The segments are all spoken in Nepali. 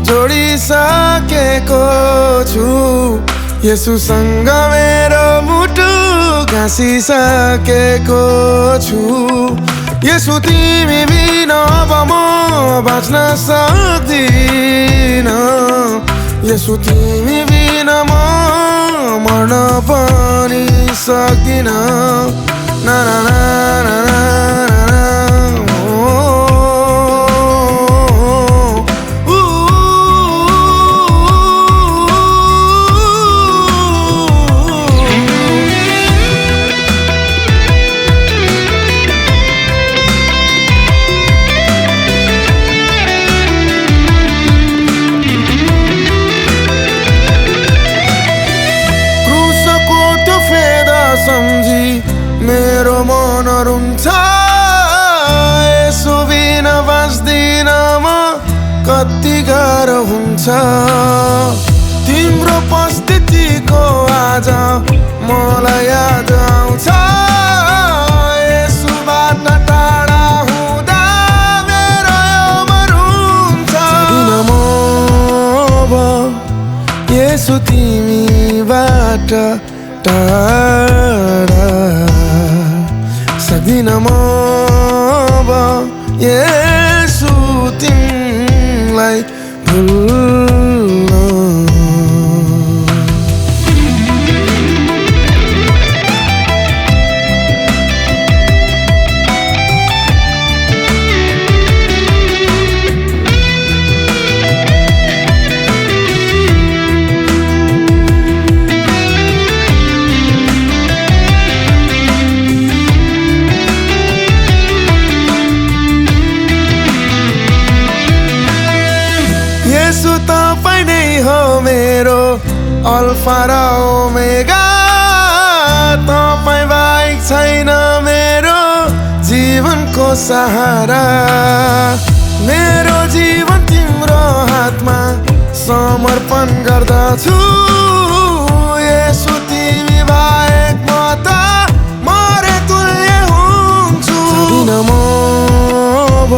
जोडिसकेको छु येशूसँग मेरो मुटु घाँसिसकेको छु येशू तिमी बिना अब म बाँच्न सक्दिन येशू तिमी बिना म मर्न पनि सक्दिन ना ना ना ना ना ना सम्झी मेरो मन रुन्छ यसो बिना बाँच्दिन म कति गाह्रो हुन्छ तिम्रो उपस्थितिको आज मलाई याद आउँछ यसोबाट टाढा हुँदा मेरो यो मन रुन्छ म अब यसो तिमीबाट टाढा सक्दिन म अब येशू तिमीलाई भुल्न येशू तपाईं नै हो मेरो अल्फा र ओमेगा तपाईं बाहेक छैन मेरो जीवनको सहारा मेरो जीवन तिम्रो हातमा समर्पण गर्दछु येशू तिमी बाहेक म त मरे तुल्य हुन्छु म अब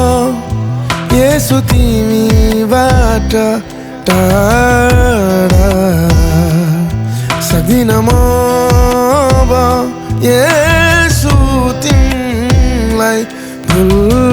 येशू तिमीबाट टाढा सक्दिन म अब येशू तिमीलाई भुल्न